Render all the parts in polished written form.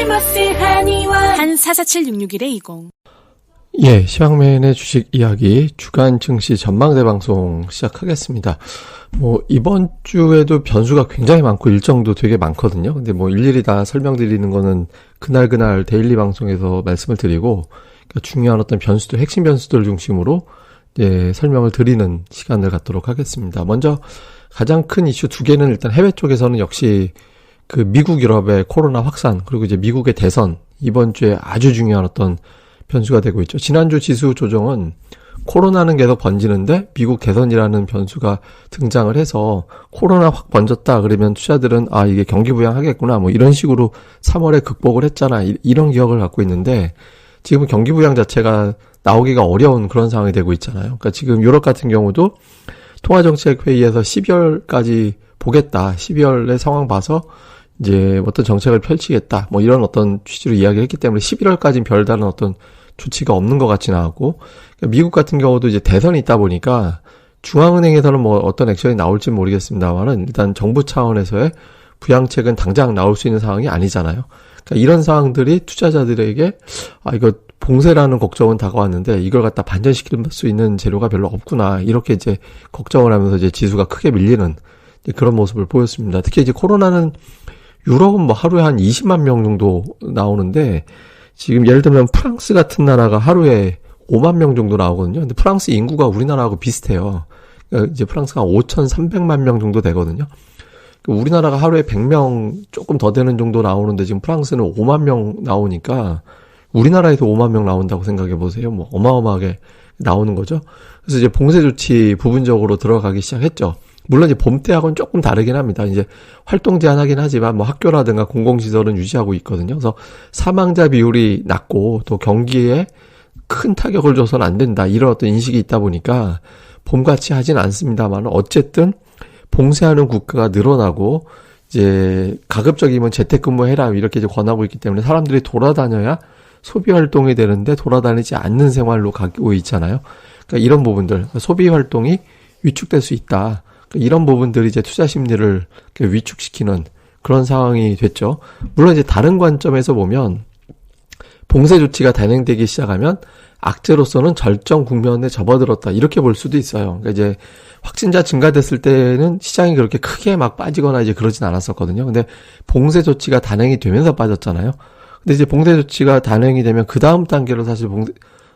크리스마스 한의원 한 447-661-20. 예, 시황맨의 주식 이야기 주간 증시 전망대 방송 시작하겠습니다. 이번 주에도 변수가 굉장히 많고 일정도 되게 많거든요. 근데 일일이 다 설명드리는 거는 그날 데일리 방송에서 말씀을 드리고, 그러니까 중요한 어떤 변수들, 핵심 변수들 중심으로 설명을 드리는 시간을 갖도록 하겠습니다. 먼저 가장 큰 이슈 두 개는 일단 해외 쪽에서는 역시 그 미국 유럽의 코로나 확산, 그리고 이제 미국의 대선, 이번 주에 아주 중요한 어떤 변수가 되고 있죠. 지난주 지수 조정은 코로나는 계속 번지는데 미국 대선이라는 변수가 등장을 해서 코로나 확 번졌다 그러면 투자들은 이게 경기 부양하겠구나 이런 식으로 3월에 극복을 했잖아, 이런 기억을 갖고 있는데 지금 경기 부양 자체가 나오기가 어려운 그런 상황이 되고 있잖아요. 그러니까 지금 유럽 같은 경우도 통화정책회의에서 12월까지 보겠다, 12월의 상황 봐서 이제 어떤 정책을 펼치겠다 이런 어떤 취지로 이야기를 했기 때문에 11월까지는 별다른 어떤 조치가 없는 것 같지는 않고, 그러니까 미국 같은 경우도 이제 대선이 있다 보니까 중앙은행에서는 어떤 액션이 나올지는 모르겠습니다만은 일단 정부 차원에서의 부양책은 당장 나올 수 있는 상황이 아니잖아요. 그러니까 이런 상황들이 투자자들에게 이거 봉쇄라는 걱정은 다가왔는데 이걸 갖다 반전시킬 수 있는 재료가 별로 없구나, 이렇게 이제 걱정을 하면서 이제 지수가 크게 밀리는 그런 모습을 보였습니다. 특히 이제 코로나는 유럽은 하루에 한 20만 명 정도 나오는데 지금 예를 들면 프랑스 같은 나라가 하루에 5만 명 정도 나오거든요. 근데 프랑스 인구가 우리나라하고 비슷해요. 그러니까 이제 프랑스가 5,300만 명 정도 되거든요. 우리나라가 하루에 100명 조금 더 되는 정도 나오는데 지금 프랑스는 5만 명 나오니까 우리나라에서 5만 명 나온다고 생각해 보세요. 어마어마하게 나오는 거죠. 그래서 이제 봉쇄 조치 부분적으로 들어가기 시작했죠. 물론 이제 봄 때하고는 조금 다르긴 합니다. 이제 활동 제한하긴 하지만 학교라든가 공공시설은 유지하고 있거든요. 그래서 사망자 비율이 낮고 또 경기에 큰 타격을 줘서는 안 된다, 이런 어떤 인식이 있다 보니까 봄같이 하진 않습니다만 어쨌든 봉쇄하는 국가가 늘어나고 이제 가급적이면 재택근무해라 이렇게 이제 권하고 있기 때문에 사람들이 돌아다녀야 소비 활동이 되는데 돌아다니지 않는 생활로 가고 있잖아요. 그러니까 이런 부분들, 소비 활동이 위축될 수 있다. 이런 부분들이 이제 투자 심리를 위축시키는 그런 상황이 됐죠. 물론 이제 다른 관점에서 보면 봉쇄 조치가 단행되기 시작하면 악재로서는 절정 국면에 접어들었다, 이렇게 볼 수도 있어요. 그러니까 이제 확진자 증가됐을 때는 시장이 그렇게 크게 빠지거나 이제 그러진 않았었거든요. 근데 봉쇄 조치가 단행이 되면서 빠졌잖아요. 근데 이제 봉쇄 조치가 단행이 되면 그 다음 단계로 사실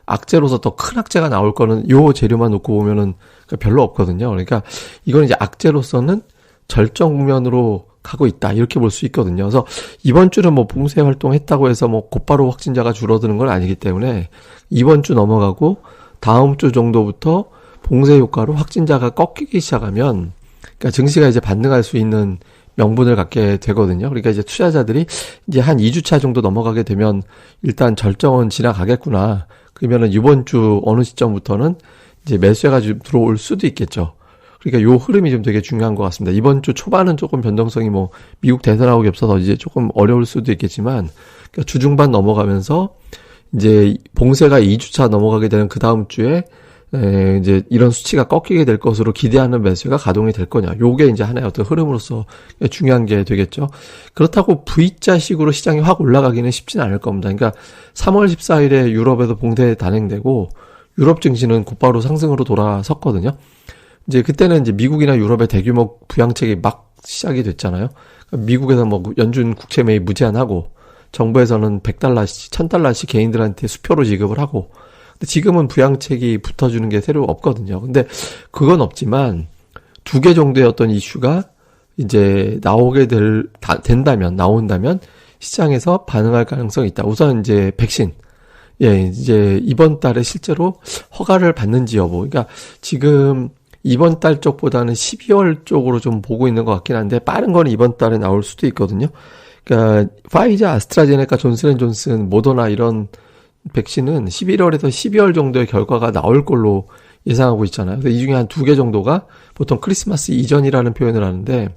악재로서 더 큰 악재가 나올 거는 요 재료만 놓고 보면은 별로 없거든요. 그러니까 이건 이제 악재로서는 절정 국면으로 가고 있다, 이렇게 볼 수 있거든요. 그래서 이번 주는 봉쇄 활동했다고 해서 곧바로 확진자가 줄어드는 건 아니기 때문에 이번 주 넘어가고 다음 주 정도부터 봉쇄 효과로 확진자가 꺾이기 시작하면 그러니까 증시가 이제 반등할 수 있는 명분을 갖게 되거든요. 그러니까 이제 투자자들이 이제 한 2주차 정도 넘어가게 되면 일단 절정은 지나가겠구나, 그러면은 이번 주 어느 시점부터는 이제 매수가 들어올 수도 있겠죠. 그러니까 요 흐름이 좀 되게 중요한 것 같습니다. 이번 주 초반은 조금 변동성이 미국 대선하고 겹쳐서 이제 조금 어려울 수도 있겠지만, 그러니까 주중반 넘어가면서 이제 봉쇄가 2주차 넘어가게 되는 그 다음 주에 이제 이런 수치가 꺾이게 될 것으로 기대하는 매수가 가동이 될 거냐, 요게 이제 하나의 어떤 흐름으로서 중요한 게 되겠죠. 그렇다고 V자식으로 시장이 확 올라가기는 쉽진 않을 겁니다. 그러니까 3월 14일에 유럽에서 봉쇄 단행되고 유럽 증시는 곧바로 상승으로 돌아섰거든요. 이제 그때는 이제 미국이나 유럽의 대규모 부양책이 막 시작이 됐잖아요. 미국에서 연준 국채 매입 무제한하고 정부에서는 $100씩, $1000씩 개인들한테 수표로 지급을 하고, 근데 지금은 부양책이 붙어주는 게 새로 없거든요. 근데 그건 없지만 두 개 정도의 어떤 이슈가 이제 나온다면 시장에서 반응할 가능성이 있다. 우선 이제 백신. 이제 이번 달에 실제로 허가를 받는지 여부. 그러니까 지금 이번 달 쪽보다는 12월 쪽으로 좀 보고 있는 것 같긴 한데 빠른 건 이번 달에 나올 수도 있거든요. 그러니까 파이저, 아스트라제네카, 존슨앤존슨, 모더나 이런 백신은 11월에서 12월 정도의 결과가 나올 걸로 예상하고 있잖아요. 그래서 이 중에 한 2개 정도가 보통 크리스마스 이전이라는 표현을 하는데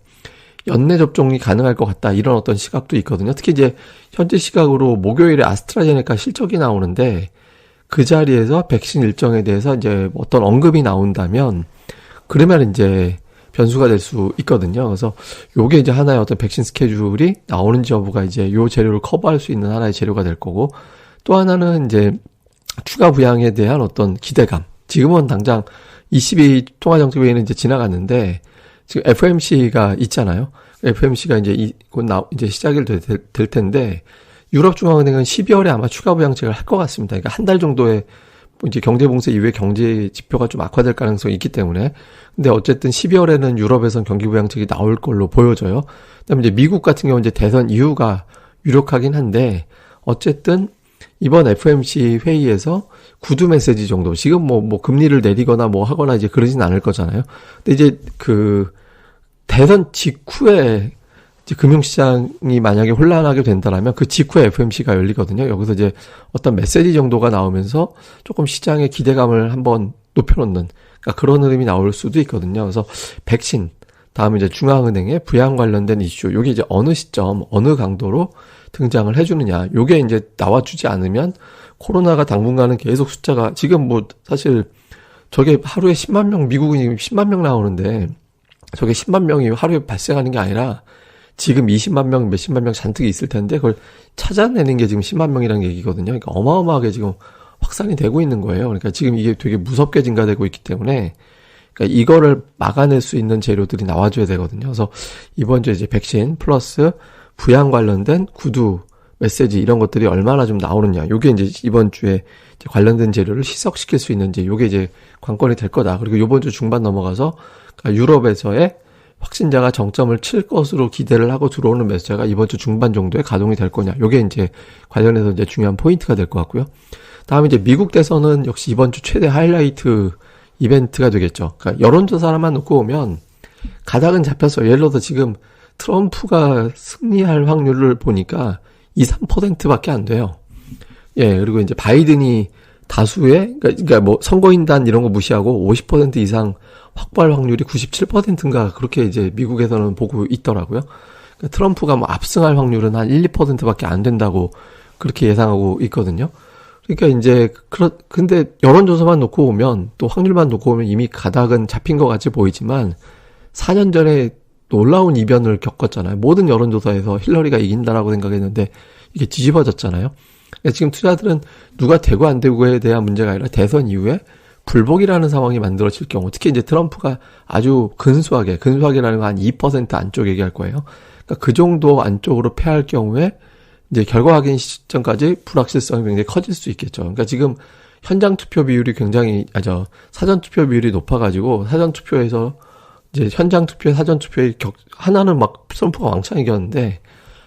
연내 접종이 가능할 것 같다, 이런 어떤 시각도 있거든요. 특히 이제 현재 시각으로 목요일에 아스트라제네카 실적이 나오는데 그 자리에서 백신 일정에 대해서 이제 어떤 언급이 나온다면 그러면 이제 변수가 될 수 있거든요. 그래서 요게 이제 하나의 어떤 백신 스케줄이 나오는지 여부가 이제 요 재료를 커버할 수 있는 하나의 재료가 될 거고, 또 하나는 이제 추가 부양에 대한 어떤 기대감. 지금은 당장 22 통화정책회의는 이제 지나갔는데, 지금 FOMC가 있잖아요. FOMC가 이제 곧 이제 시작이 될 텐데, 유럽중앙은행은 12월에 아마 추가 부양책을 할 것 같습니다. 그러니까 한 달 정도의 이제 경제봉쇄 이후에 경제 지표가 좀 악화될 가능성이 있기 때문에. 근데 어쨌든 12월에는 유럽에선 경기 부양책이 나올 걸로 보여져요. 그다음에 이제 미국 같은 경우는 이제 대선 이후가 유력하긴 한데, 어쨌든 이번 FOMC 회의에서 구두 메시지 정도, 지금 뭐 금리를 내리거나 뭐 하거나 이제 그러진 않을 거잖아요. 근데 이제 대선 직후에 이제 금융시장이 만약에 혼란하게 된다라면 그 직후에 FOMC가 열리거든요. 여기서 이제 어떤 메시지 정도가 나오면서 조금 시장의 기대감을 한번 높여놓는, 그러니까 그런 흐름이 나올 수도 있거든요. 그래서 백신, 다음에 이제 중앙은행의 부양 관련된 이슈, 요게 이제 어느 시점, 어느 강도로 등장을 해주느냐, 요게 이제 나와주지 않으면 코로나가 당분간은 계속 숫자가, 지금 뭐 사실 저게 하루에 10만 명, 미국은 10만 명 나오는데 저게 10만 명이 하루에 발생하는 게 아니라 지금 20만 명, 몇십만 명 잔뜩 있을 텐데 그걸 찾아내는 게 지금 10만 명이라는 얘기거든요. 그러니까 어마어마하게 지금 확산이 되고 있는 거예요. 그러니까 지금 이게 되게 무섭게 증가되고 있기 때문에, 그러니까 이거를 막아낼 수 있는 재료들이 나와줘야 되거든요. 그래서 이번 주에 이제 백신 플러스 부양 관련된 구두 메시지 이런 것들이 얼마나 좀 나오느냐, 요게 이제 이번 주에 이제 관련된 재료를 희석시킬 수 있는지, 요게 이제 관건이 될 거다. 그리고 이번 주 중반 넘어가서 그러니까 유럽에서의 확진자가 정점을 칠 것으로 기대를 하고 들어오는 매수자가 이번 주 중반 정도에 가동이 될 거냐, 요게 이제 관련해서 이제 중요한 포인트가 될 것 같고요. 다음에 이제 미국 대선은 역시 이번 주 최대 하이라이트 이벤트가 되겠죠. 그러니까 여론조사만 놓고 보면 가닥은 잡혔어요. 예를 들어서 지금 트럼프가 승리할 확률을 보니까 2, 3%밖에 안 돼요. 예, 그리고 이제 바이든이 다수의, 그러니까 뭐 선거인단 이런 거 무시하고 50% 이상 확보할 확률이 97%인가 그렇게 이제 미국에서는 보고 있더라고요. 그러니까 트럼프가 뭐 압승할 확률은 한 1, 2%밖에 안 된다고 그렇게 예상하고 있거든요. 그러니까 이제 근데 여론조사만 놓고 보면, 또 확률만 놓고 보면 이미 가닥은 잡힌 것 같이 보이지만 4년 전에 놀라운 이변을 겪었잖아요. 모든 여론조사에서 힐러리가 이긴다라고 생각했는데 이게 뒤집어졌잖아요. 그러니까 지금 투자들은 누가 되고 안 되고에 대한 문제가 아니라 대선 이후에 불복이라는 상황이 만들어질 경우, 특히 이제 트럼프가 아주 근소하게라는 거 한 2% 안쪽 얘기할 거예요. 그러니까 그 정도 안쪽으로 패할 경우에 이제 결과 확인 시점까지 불확실성이 굉장히 커질 수 있겠죠. 그러니까 지금 현장 투표 비율이 굉장히, 사전 투표 비율이 높아가지고 사전 투표에서 이제 현장 투표, 사전 투표에 하나는 막 트럼프가 왕창 이겼는데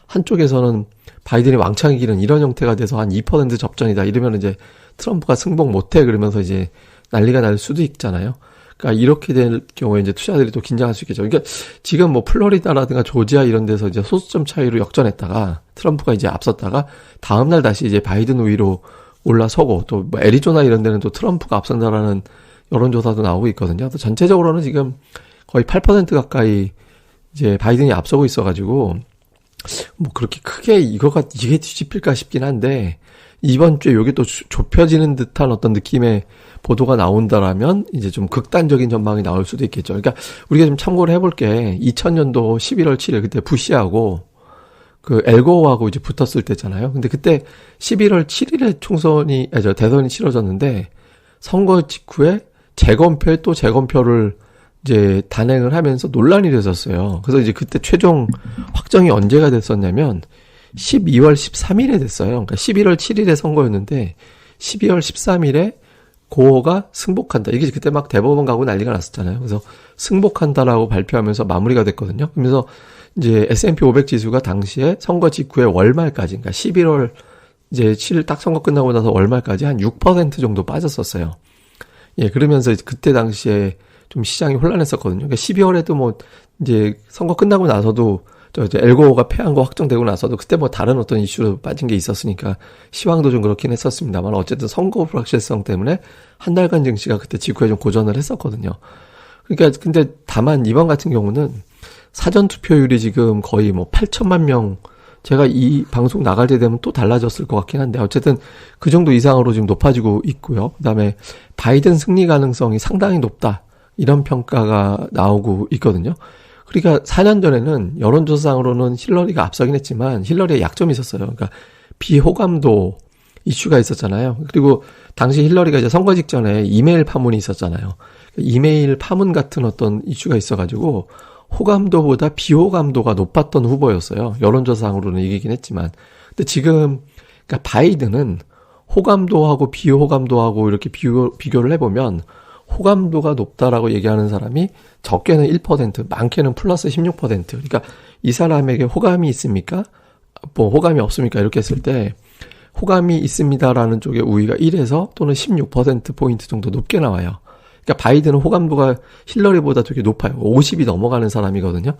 한쪽에서는 바이든이 왕창 이기는 이런 형태가 돼서 한 2% 접전이다. 이러면 이제 트럼프가 승복 못해. 그러면서 이제 난리가 날 수도 있잖아요. 그러니까 이렇게 될 경우에 이제 투자들이 또 긴장할 수 있겠죠. 그러니까 지금 뭐 플로리다라든가 조지아 이런 데서 이제 소수점 차이로 역전했다가 트럼프가 이제 앞섰다가 다음날 다시 이제 바이든 우위로 올라서고, 또 뭐 애리조나 이런 데는 또 트럼프가 앞선다라는 여론조사도 나오고 있거든요. 그래서 전체적으로는 지금 거의 8% 가까이 이제 바이든이 앞서고 있어가지고 뭐 그렇게 크게 이게 뒤집힐까 싶긴 한데, 이번 주에 여기 또 좁혀지는 듯한 어떤 느낌의 보도가 나온다라면 이제 좀 극단적인 전망이 나올 수도 있겠죠. 그러니까 우리가 좀 참고를 해볼 게 2000년도 11월 7일 그때 부시하고 그 엘고어하고 이제 붙었을 때잖아요. 근데 그때 11월 7일에 대선이 치러졌는데 선거 직후에 재검표에 또 재검표를 이제 단행을 하면서 논란이 됐었어요. 그래서 이제 그때 최종 확정이 언제가 됐었냐면 12월 13일에 됐어요. 그러니까 11월 7일에 선거였는데 12월 13일에 고어가 승복한다. 이게 그때 막 대법원 가고 난리가 났었잖아요. 그래서 승복한다라고 발표하면서 마무리가 됐거든요. 그러면서 이제 S&P 500 지수가 당시에 선거 직후에 월말까지, 그러니까 11월 이제 7일 딱 선거 끝나고 나서 월말까지 한 6% 정도 빠졌었어요. 예, 그러면서 그때 당시에 좀 시장이 혼란했었거든요. 그러니까 12월에도 뭐 이제 선거 끝나고 나서도 이제 엘고가 패한 거 확정되고 나서도 그때 뭐 다른 어떤 이슈로 빠진 게 있었으니까 시황도 좀 그렇긴 했었습니다만, 어쨌든 선거 불확실성 때문에 한 달간 증시가 그때 직후에 좀 고전을 했었거든요. 그러니까 근데 다만 이번 같은 경우는 사전 투표율이 지금 거의 뭐 8천만 명, 제가 이 방송 나갈 때 되면 또 달라졌을 것 같긴 한데 어쨌든 그 정도 이상으로 지금 높아지고 있고요. 그다음에 바이든 승리 가능성이 상당히 높다. 이런 평가가 나오고 있거든요. 그러니까 4년 전에는 여론조사상으로는 힐러리가 앞서긴 했지만 힐러리의 약점이 있었어요. 그러니까 비호감도 이슈가 있었잖아요. 그리고 당시 힐러리가 이제 선거 직전에 이메일 파문이 있었잖아요. 이메일 파문 같은 어떤 이슈가 있어가지고 호감도보다 비호감도가 높았던 후보였어요. 여론조사상으로는 이기긴 했지만. 근데 지금 그러니까 바이든은 호감도하고 비호감도하고 이렇게 비교를 해보면 호감도가 높다라고 얘기하는 사람이 적게는 1%, 많게는 플러스 16%. 그러니까 이 사람에게 호감이 있습니까? 뭐 호감이 없습니까? 이렇게 했을 때 호감이 있습니다라는 쪽의 우위가 1에서 또는 16%포인트 정도 높게 나와요. 그러니까 바이든은 호감도가 힐러리보다 되게 높아요. 50이 넘어가는 사람이거든요.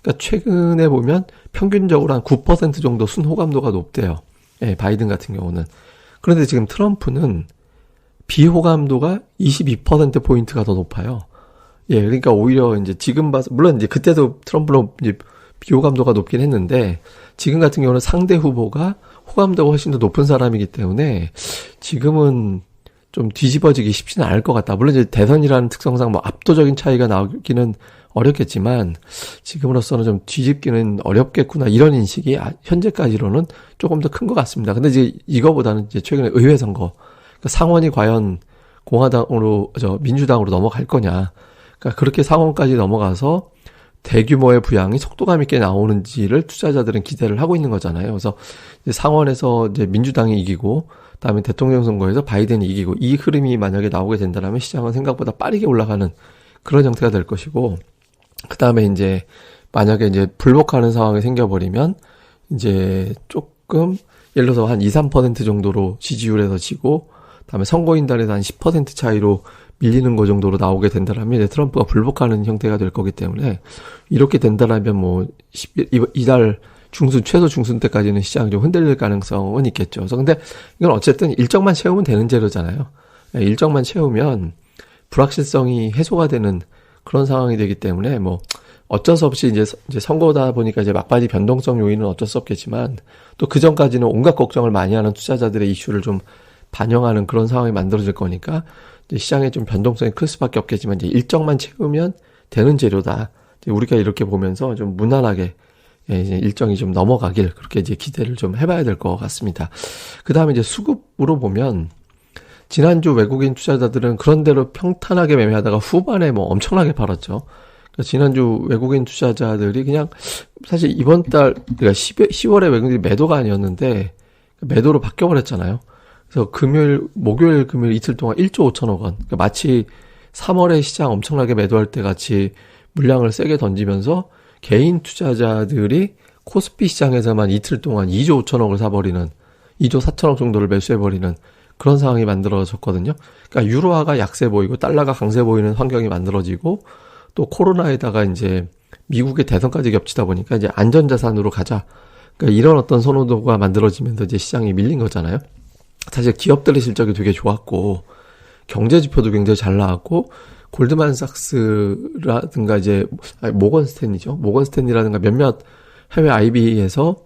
그러니까 최근에 보면 평균적으로 한 9% 정도 순호감도가 높대요. 예, 바이든 같은 경우는. 그런데 지금 트럼프는 비호감도가 22%포인트가 더 높아요. 예, 그러니까 오히려 이제 지금 봐서, 물론 이제 그때도 트럼프는 이제 비호감도가 높긴 했는데, 지금 같은 경우는 상대 후보가 호감도가 훨씬 더 높은 사람이기 때문에, 지금은 좀 뒤집어지기 쉽지는 않을 것 같다. 물론 이제 대선이라는 특성상 뭐 압도적인 차이가 나오기는 어렵겠지만, 지금으로서는 좀 뒤집기는 어렵겠구나. 이런 인식이 현재까지로는 조금 더 큰 것 같습니다. 근데 이제 이거보다는 이제 최근에 의회 선거, 그러니까 상원이 과연 민주당으로 넘어갈 거냐. 그러니까 그렇게 상원까지 넘어가서 대규모의 부양이 속도감 있게 나오는지를 투자자들은 기대를 하고 있는 거잖아요. 그래서 이제 상원에서 이제 민주당이 이기고, 그다음에 대통령 선거에서 바이든이 이기고, 이 흐름이 만약에 나오게 된다면 시장은 생각보다 빠르게 올라가는 그런 형태가 될 것이고, 그다음에 이제 만약에 이제 불복하는 상황이 생겨버리면 이제 조금 예를 들어서 한 2, 3% 정도로 지지율에서 지고, 그다음에 선거인단에서 한 10% 차이로 밀리는 거 정도로 나오게 된다면 이제 트럼프가 불복하는 형태가 될 거기 때문에, 이렇게 된다면 뭐 이달 중순, 최소 중순 때까지는 시장이 좀 흔들릴 가능성은 있겠죠. 그래서 근데 이건 어쨌든 일정만 채우면 되는 재료잖아요. 일정만 채우면 불확실성이 해소가 되는 그런 상황이 되기 때문에 뭐 어쩔 수 없이 이제 선거다 보니까 이제 막바지 변동성 요인은 어쩔 수 없겠지만, 또 그 전까지는 온갖 걱정을 많이 하는 투자자들의 이슈를 좀 반영하는 그런 상황이 만들어질 거니까 이제 시장에 좀 변동성이 클 수밖에 없겠지만, 이제 일정만 채우면 되는 재료다. 이제 우리가 이렇게 보면서 좀 무난하게 이제 일정이 좀 넘어가길 그렇게 이제 기대를 좀 해봐야 될 것 같습니다. 그 다음에 이제 수급으로 보면 지난주 외국인 투자자들은 그런대로 평탄하게 매매하다가 후반에 뭐 엄청나게 팔았죠. 그러니까 지난주 외국인 투자자들이 그냥 사실 이번 달, 그러니까 10월에 외국인들이 매도가 아니었는데 매도로 바뀌어버렸잖아요. 그래서 목요일, 금요일 이틀 동안 1조 5천억 원. 그러니까 마치 3월에 시장 엄청나게 매도할 때 같이 물량을 세게 던지면서 개인 투자자들이 코스피 시장에서만 이틀 동안 2조 5천억을 사버리는, 2조 4천억 정도를 매수해버리는 그런 상황이 만들어졌거든요. 그러니까 유로화가 약세 보이고 달러가 강세 보이는 환경이 만들어지고, 또 코로나에다가 이제 미국의 대선까지 겹치다 보니까 이제 안전자산으로 가자. 그러니까 이런 어떤 선호도가 만들어지면서 이제 시장이 밀린 거잖아요. 사실 기업들의 실적이 되게 좋았고, 경제 지표도 굉장히 잘 나왔고, 골드만삭스라든가 이제 모건스탠리죠. 모건스탠리라든가 몇몇 해외 IB에서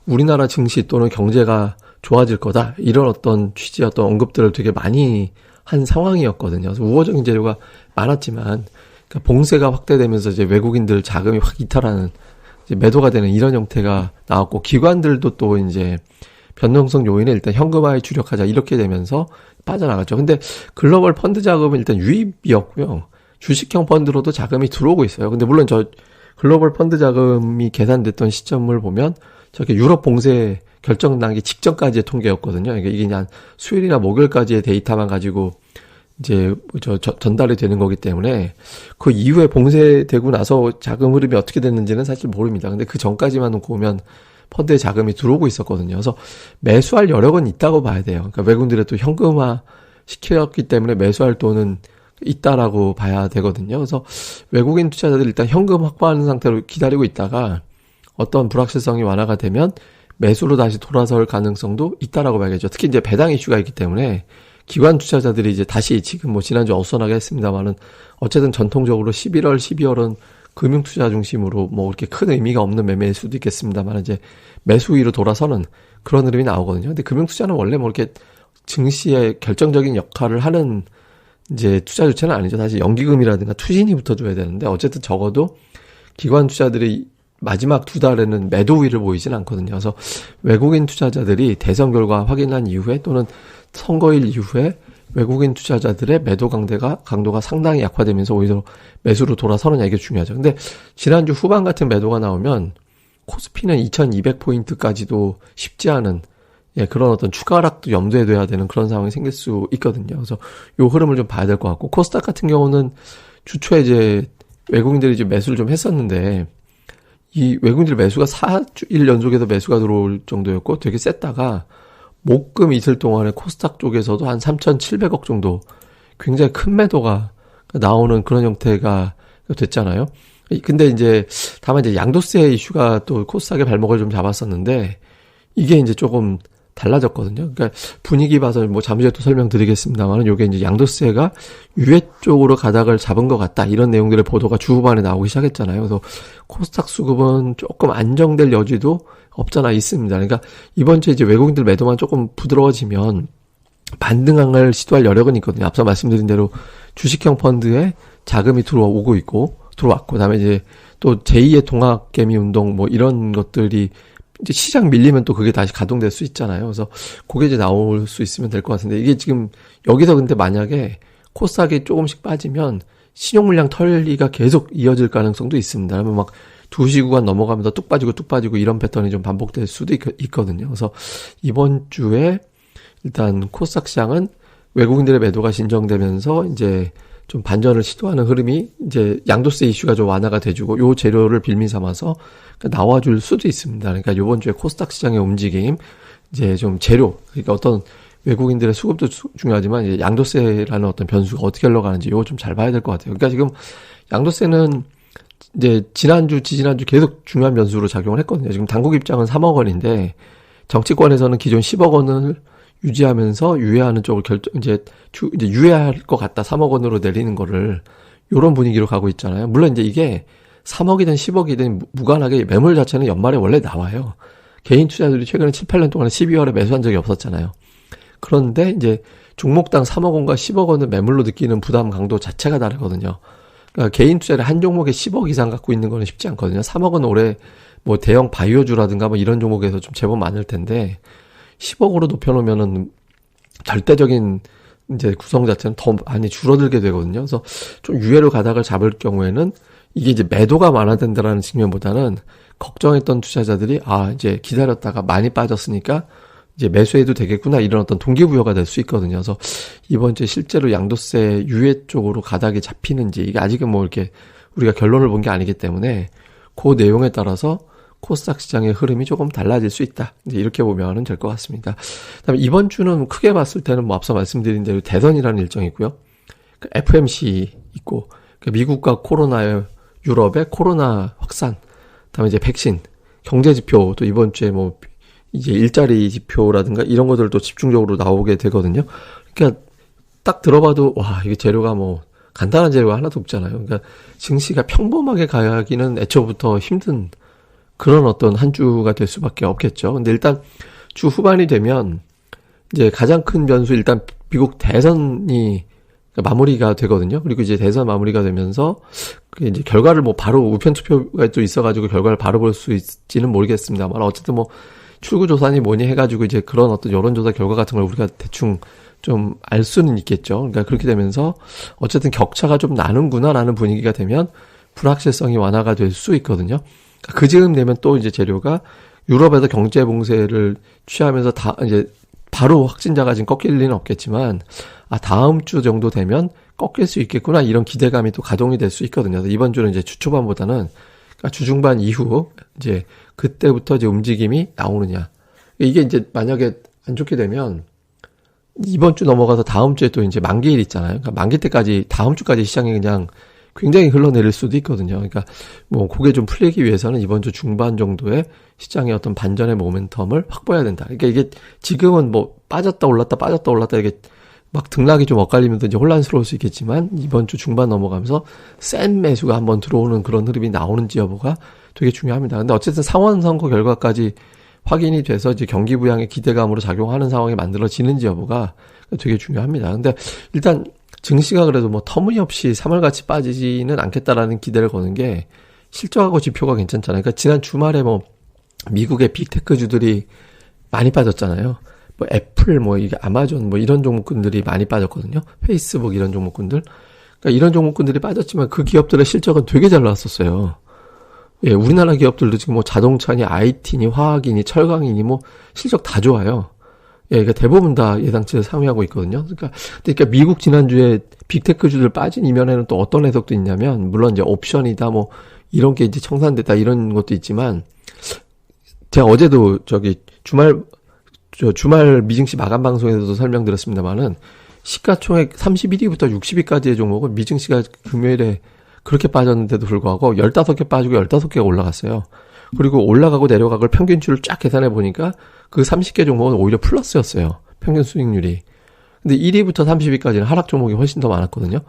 우리나라 증시 또는 경제가 좋아질 거다, 이런 어떤 취지의 어떤 언급들을 되게 많이 한 상황이었거든요. 그래서 우호적인 재료가 많았지만, 그러니까 봉쇄가 확대되면서 이제 외국인들 자금이 확 이탈하는, 이제 매도가 되는 이런 형태가 나왔고, 기관들도 또 이제 변동성 요인에 일단 현금화에 주력하자 이렇게 되면서 빠져나갔죠. 근데 글로벌 펀드 자금은 일단 유입이었고요. 주식형 펀드로도 자금이 들어오고 있어요. 근데 물론 저 글로벌 펀드 자금이 계산됐던 시점을 보면 저렇게 유럽 봉쇄 결정 나기 직전까지의 통계였거든요. 이게 그냥 수요일이나 목요일까지의 데이터만 가지고 이제 전달이 되는 거기 때문에 그 이후에 봉쇄되고 나서 자금 흐름이 어떻게 됐는지는 사실 모릅니다. 근데 그 전까지만 놓고 보면 펀드에 자금이 들어오고 있었거든요. 그래서 매수할 여력은 있다고 봐야 돼요. 그러니까 외국인들이 또 현금화 시켰기 때문에 매수할 돈은 있다라고 봐야 되거든요. 그래서 외국인 투자자들이 일단 현금 확보하는 상태로 기다리고 있다가 어떤 불확실성이 완화가 되면 매수로 다시 돌아설 가능성도 있다라고 봐야겠죠. 특히 이제 배당 이슈가 있기 때문에 기관 투자자들이 이제 다시 지금 뭐 지난주 어수선하게 했습니다만은 어쨌든 전통적으로 11월, 12월은 금융투자 중심으로 뭐 그렇게 큰 의미가 없는 매매일 수도 있겠습니다만 이제 매수 위로 돌아서는 그런 흐름이 나오거든요. 근데 금융투자는 원래 뭐 이렇게 증시에 결정적인 역할을 하는 이제 투자 주체는 아니죠. 사실 연기금이라든가 투신이 붙어줘야 되는데 어쨌든 적어도 기관 투자들이 마지막 2달에는 매도 우위를 보이진 않거든요. 그래서 외국인 투자자들이 대선 결과 확인한 이후에 또는 선거일 이후에 외국인 투자자들의 매도 강도가 상당히 약화되면서 오히려 매수로 돌아서느냐 이게 중요하죠. 근데 지난주 후반 같은 매도가 나오면 코스피는 2200포인트까지도 쉽지 않은 그런 어떤 추가 하락도 염두에 둬야 되는 그런 상황이 생길 수 있거든요. 그래서 요 흐름을 좀 봐야 될 것 같고 코스닥 같은 경우는 주초에 이제 외국인들이 이제 매수를 좀 했었는데 이 외국인들 매수가 4일 연속에서 매수가 들어올 정도였고 되게 셌다가 목금 이틀 동안에 코스닥 쪽에서도 한 3,700억 정도 굉장히 큰 매도가 나오는 그런 형태가 됐잖아요. 근데 이제 다만 이제 양도세 이슈가 또 코스닥의 발목을 좀 잡았었는데 이게 이제 조금 달라졌거든요. 그러니까 분위기 봐서 뭐 잠시 후에 또 설명드리겠습니다만 요게 이제 양도세가 유예 쪽으로 가닥을 잡은 것 같다. 이런 내용들의 보도가 주 후반에 나오기 시작했잖아요. 그래서 코스닥 수급은 조금 안정될 여지도 없잖아 있습니다. 그러니까 이번 주에 이제 외국인들 매도만 조금 부드러워지면 반등을 시도할 여력은 있거든요. 앞서 말씀드린 대로 주식형 펀드에 자금이 들어왔고, 그다음에 이제 또 제2의 동학개미 운동 뭐 이런 것들이 이제 시장 밀리면 또 그게 다시 가동될 수 있잖아요. 그래서 그게 이제 나올 수 있으면 될 것 같은데 이게 지금 여기서 근데 만약에 코스닥이 조금씩 빠지면 신용 물량 털리가 계속 이어질 가능성도 있습니다. 그러면 막 2시 구간 넘어가면서 뚝 빠지고 이런 패턴이 좀 반복될 수도 있거든요. 그래서 이번 주에 일단 코스닥 시장은 외국인들의 매도가 진정되면서 이제 좀 반전을 시도하는 흐름이 이제 양도세 이슈가 좀 완화가 돼주고 요 재료를 빌미 삼아서 나와줄 수도 있습니다. 그러니까 요번 주에 코스닥 시장의 움직임 이제 좀 재료 그러니까 어떤 외국인들의 수급도 중요하지만 이제 양도세라는 어떤 변수가 어떻게 흘러가는지 요거 좀 잘 봐야 될 것 같아요. 그러니까 지금 양도세는 이제 지난주 계속 중요한 변수로 작용을 했거든요. 지금 당국 입장은 3억 원인데 정치권에서는 기존 10억 원을 유지하면서 유예하는 쪽을 이제 유예할 것 같다. 3억 원으로 내리는 거를 요런 분위기로 가고 있잖아요. 물론 이제 이게 3억이든 10억이든 무관하게 매물 자체는 연말에 원래 나와요. 개인 투자들이 최근에 7, 8년 동안에 12월에 매수한 적이 없었잖아요. 그런데 이제 종목당 3억 원과 10억 원을 매물로 느끼는 부담 강도 자체가 다르거든요. 그러니까 개인 투자를 한 종목에 10억 이상 갖고 있는 거는 쉽지 않거든요. 3억은 올해 뭐 대형 바이오주라든가 뭐 이런 종목에서 좀 제법 많을 텐데 10억으로 높여놓으면은 절대적인 이제 구성 자체는 더 많이 줄어들게 되거든요. 그래서 좀 유예로 가닥을 잡을 경우에는 이게 이제 매도가 많아진다라는 측면보다는 걱정했던 투자자들이 이제 기다렸다가 많이 빠졌으니까 이제 매수해도 되겠구나 이런 어떤 동기부여가 될 수 있거든요. 그래서 이번 주에 실제로 양도세 유예 쪽으로 가닥이 잡히는지 이게 아직은 뭐 이렇게 우리가 결론을 본 게 아니기 때문에 그 내용에 따라서 코스닥 시장의 흐름이 조금 달라질 수 있다. 이제 이렇게 보면 될 것 같습니다. 그다음에 이번 주는 크게 봤을 때는 뭐 앞서 말씀드린 대로 대선이라는 일정이 있고요. FMC 있고 미국과 코로나의 유럽의 코로나 확산, 그다음에 이제 백신, 경제 지표 또 이번 주에 뭐 이제 일자리 지표라든가 이런 것들도 집중적으로 나오게 되거든요. 그러니까 딱 들어봐도 이게 재료가 뭐 간단한 재료가 하나도 없잖아요. 그러니까 증시가 평범하게 가기는 애초부터 힘든 그런 어떤 한 주가 될 수밖에 없겠죠. 근데 일단 주 후반이 되면 이제 가장 큰 변수 일단 미국 대선이 마무리가 되거든요. 그리고 이제 대선 마무리가 되면서 그게 이제 결과를 뭐 바로 우편 투표가 또 있어가지고 결과를 바로 볼 수 있지는 모르겠습니다만 어쨌든 뭐 출구조사니 뭐니 해가지고 이제 그런 어떤 여론조사 결과 같은 걸 우리가 대충 좀 알 수는 있겠죠. 그러니까 그렇게 되면서 어쨌든 격차가 좀 나는구나라는 분위기가 되면 불확실성이 완화가 될 수 있거든요. 그 즈음 되면 또 이제 재료가 유럽에서 경제 봉쇄를 취하면서 이제 바로 확진자가 지금 꺾일 리는 없겠지만 다음 주 정도 되면 꺾일 수 있겠구나 이런 기대감이 또 가동이 될 수 있거든요. 그래서 이번 주는 이제 주 초반보다는 그러니까 주 중반 이후 이제 그때부터 이제 움직임이 나오느냐. 이게 이제 만약에 안 좋게 되면 이번 주 넘어가서 다음 주에 또 이제 만기일 있잖아요. 그러니까 만기 때까지 다음 주까지 시장이 그냥 굉장히 흘러내릴 수도 있거든요. 그러니까 뭐 그게 좀 풀리기 위해서는 이번 주 중반 정도에 시장의 어떤 반전의 모멘텀을 확보해야 된다. 그러니까 이게 지금은 뭐 빠졌다 올랐다 이게 막 등락이 좀 엇갈리면서 이제 혼란스러울 수 있겠지만 이번 주 중반 넘어가면서 센 매수가 한번 들어오는 그런 흐름이 나오는지 여부가 되게 중요합니다. 근데 어쨌든 상원 선거 결과까지 확인이 돼서 이제 경기 부양의 기대감으로 작용하는 상황이 만들어지는지 여부가 되게 중요합니다. 근데 일단 증시가 그래도 뭐 터무니없이 3월같이 빠지지는 않겠다라는 기대를 거는 게 실적하고 지표가 괜찮잖아요. 그러니까 지난 주말에 뭐 미국의 빅테크주들이 많이 빠졌잖아요. 뭐 애플, 뭐 이게 아마존, 뭐 이런 종목군들이 많이 빠졌거든요. 페이스북 이런 종목군들. 그러니까 이런 종목군들이 빠졌지만 그 기업들의 실적은 되게 잘 나왔었어요. 예, 우리나라 기업들도 지금 뭐 자동차니 IT니 화학이니 철강이니 뭐 실적 다 좋아요. 예, 그러니까 대부분 다 예상치를 상회하고 있거든요. 그러니까 미국 지난주에 빅테크주들 빠진 이면에는 또 어떤 해석도 있냐면, 물론 이제 옵션이다 뭐 이런 게 이제 청산됐다 이런 것도 있지만, 제가 어제도 주말 미증시 마감 방송에서도 설명드렸습니다만은, 시가총액 31위부터 60위까지의 종목은 미증시가 금요일에 그렇게 빠졌는데도 불구하고 15개 빠지고 15개가 올라갔어요. 그리고 올라가고 내려가고 평균치를 쫙 계산해 보니까 그 30개 종목은 오히려 플러스였어요. 평균 수익률이. 근데 1위부터 30위까지는 하락 종목이 훨씬 더 많았거든요.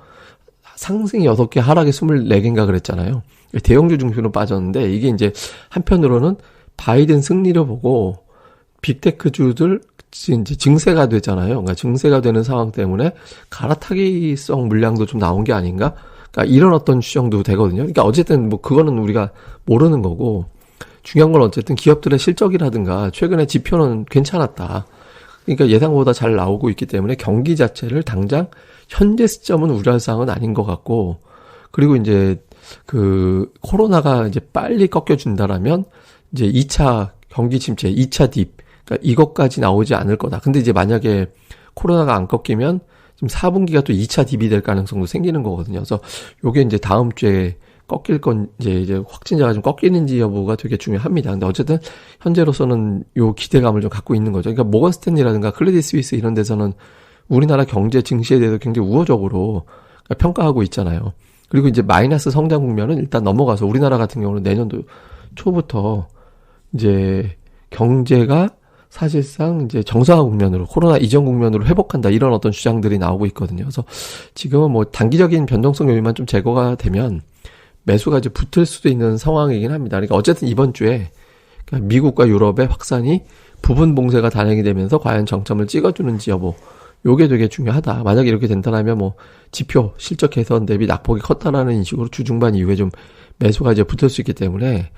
상승이 6개, 하락이 24개인가 그랬잖아요. 대형주 중심으로 빠졌는데, 이게 이제 한편으로는 바이든 승리를 보고 빅테크주들 이제 증세가 되잖아요. 그러니까 증세가 되는 상황 때문에 갈아타기성 물량도 좀 나온 게 아닌가? 그러니까 이런 어떤 추정도 되거든요. 그러니까 어쨌든 뭐 그거는 우리가 모르는 거고, 중요한 건 어쨌든 기업들의 실적이라든가 최근에 지표는 괜찮았다. 그러니까 예상보다 잘 나오고 있기 때문에 경기 자체를 당장 현재 시점은 우려할 사항은 아닌 것 같고, 그리고 이제 그 코로나가 이제 빨리 꺾여준다라면 이제 2차 경기 침체, 2차 딥, 그러니까 이것까지 나오지 않을 거다. 근데 이제 만약에 코로나가 안 꺾이면 지금 4분기가 또 2차 딥이 될 가능성도 생기는 거거든요. 그래서 요게 이제 다음 주에 꺾일 건 이제 확진자가 좀 꺾이는지 여부가 되게 중요합니다. 근데 어쨌든 현재로서는 요 기대감을 좀 갖고 있는 거죠. 그러니까 모건 스탠리라든가 클레디 스위스 이런 데서는 우리나라 경제 증시에 대해서 굉장히 우호적으로 평가하고 있잖아요. 그리고 이제 마이너스 성장 국면은 일단 넘어가서 우리나라 같은 경우는 내년도 초부터 이제 경제가 사실상 이제 정상화 국면으로, 코로나 이전 국면으로 회복한다, 이런 어떤 주장들이 나오고 있거든요. 그래서 지금은 뭐 단기적인 변동성 요인만 좀 제거가 되면 매수가 이제 붙을 수도 있는 상황이긴 합니다. 그러니까 어쨌든 이번 주에 미국과 유럽의 확산이 부분 봉쇄가 단행이 되면서 과연 정점을 찍어주는지 여부, 요게 되게 중요하다. 만약에 이렇게 된다면 뭐 지표, 실적 개선 대비 낙폭이 컸다라는 인식으로 주중반 이후에 좀 매수가 이제 붙을 수 있기 때문에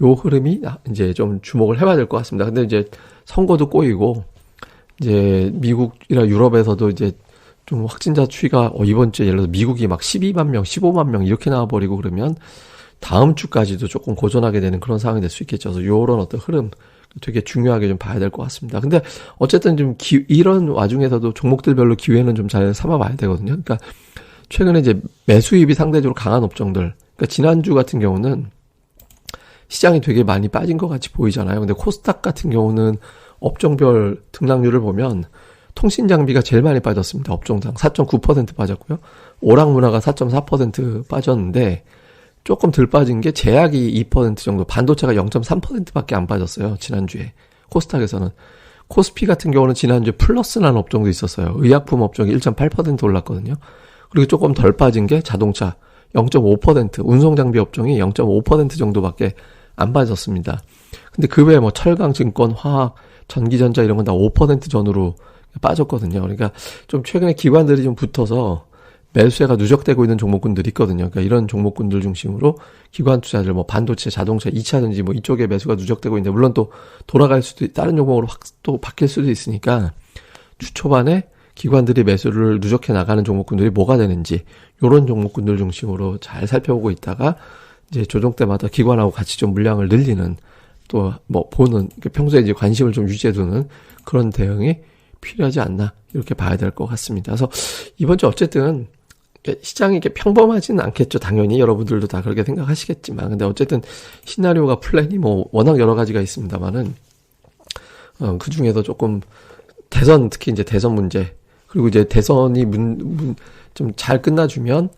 요 흐름이 이제 좀 주목을 해봐야 될 것 같습니다. 근데 이제 선거도 꼬이고, 이제 미국이나 유럽에서도 이제 좀 확진자 추이가 이번 주에 예를 들어서 미국이 막 12만 명, 15만 명 이렇게 나와버리고 그러면 다음 주까지도 조금 고전하게 되는 그런 상황이 될 수 있겠죠. 그래서 요런 어떤 흐름 되게 중요하게 좀 봐야 될 것 같습니다. 근데 어쨌든 좀 이런 와중에서도 종목들별로 기회는 좀 잘 삼아봐야 되거든요. 그러니까 최근에 이제 매수입이 상대적으로 강한 업종들, 그러니까 지난주 같은 경우는 시장이 되게 많이 빠진 것 같이 보이잖아요. 근데 코스닥 같은 경우는 업종별 등락률을 보면 통신 장비가 제일 많이 빠졌습니다. 업종당 4.9% 빠졌고요. 오락문화가 4.4% 빠졌는데, 조금 덜 빠진 게 제약이 2% 정도, 반도체가 0.3%밖에 안 빠졌어요. 지난주에 코스닥에서는. 코스피 같은 경우는 지난주에 플러스 난 업종도 있었어요. 의약품 업종이 1.8% 올랐거든요. 그리고 조금 덜 빠진 게 자동차 0.5%, 운송장비 업종이 0.5% 정도밖에 안 빠졌습니다. 근데 그 외에 뭐 철강, 증권, 화학, 전기전자 이런 건 다 5% 전후로 빠졌거든요. 그러니까 좀 최근에 기관들이 좀 붙어서 매수세가 누적되고 있는 종목군들이 있거든요. 그러니까 이런 종목군들 중심으로 기관 투자들, 뭐 반도체, 자동차, 2차전지 뭐 이쪽에 매수가 누적되고 있는데, 물론 또 돌아갈 수도, 다른 종목으로 또 바뀔 수도 있으니까 주 초반에 기관들이 매수를 누적해 나가는 종목군들이 뭐가 되는지, 요런 종목군들 중심으로 잘 살펴보고 있다가 이제 조정 때마다 기관하고 같이 좀 물량을 늘리는, 또 뭐 보는, 평소에 이제 관심을 좀 유지해두는 그런 대응이 필요하지 않나, 이렇게 봐야 될 것 같습니다. 그래서 이번 주 어쨌든 시장이 이렇게 평범하지는 않겠죠. 당연히 여러분들도 다 그렇게 생각하시겠지만, 근데 어쨌든 시나리오가, 플랜이 뭐 워낙 여러 가지가 있습니다만은 그 중에서 조금 대선, 특히 이제 대선 문제, 그리고 이제 대선이 좀 잘 끝나주면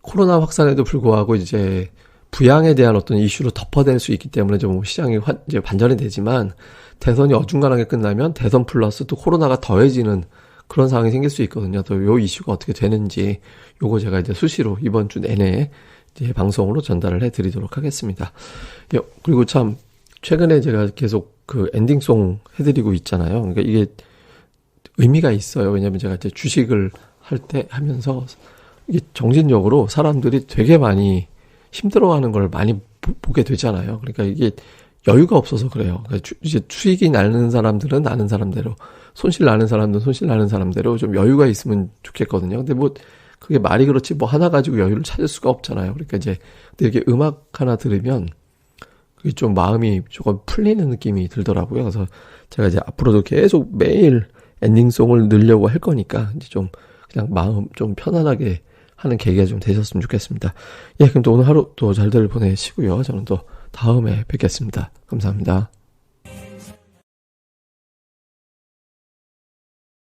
코로나 확산에도 불구하고 이제 부양에 대한 어떤 이슈로 덮어댈 수 있기 때문에 좀 시장이 이제 반전이 되지만, 대선이 어중간하게 끝나면 대선 플러스 또 코로나가 더해지는 그런 상황이 생길 수 있거든요. 또 요 이슈가 어떻게 되는지, 요거 제가 이제 수시로 이번 주 내내 이제 방송으로 전달을 해드리도록 하겠습니다. 그리고 참 최근에 제가 계속 그 엔딩송 해드리고 있잖아요. 그러니까 이게 의미가 있어요. 왜냐면 제가 이제 주식을 할 때 하면서 이게 정신적으로 사람들이 되게 많이 힘들어하는 걸 많이 보게 되잖아요. 그러니까 이게 여유가 없어서 그래요. 그러니까 이제 수익이 나는 사람들은 나는 사람대로, 손실 나는 사람들은 손실 나는 사람대로 좀 여유가 있으면 좋겠거든요. 근데 뭐 그게 말이 그렇지 뭐 하나 가지고 여유를 찾을 수가 없잖아요. 그러니까 이제 근데 이렇게 음악 하나 들으면 그게 좀 마음이 조금 풀리는 느낌이 들더라고요. 그래서 제가 이제 앞으로도 계속 매일 엔딩송을 넣으려고 할 거니까 이제 좀 그냥 마음 좀 편안하게 하는 계기가 좀 되셨으면 좋겠습니다. 예, 그럼 또 오늘 하루 또 잘들 보내시고요. 저는 또 다음에 뵙겠습니다. 감사합니다.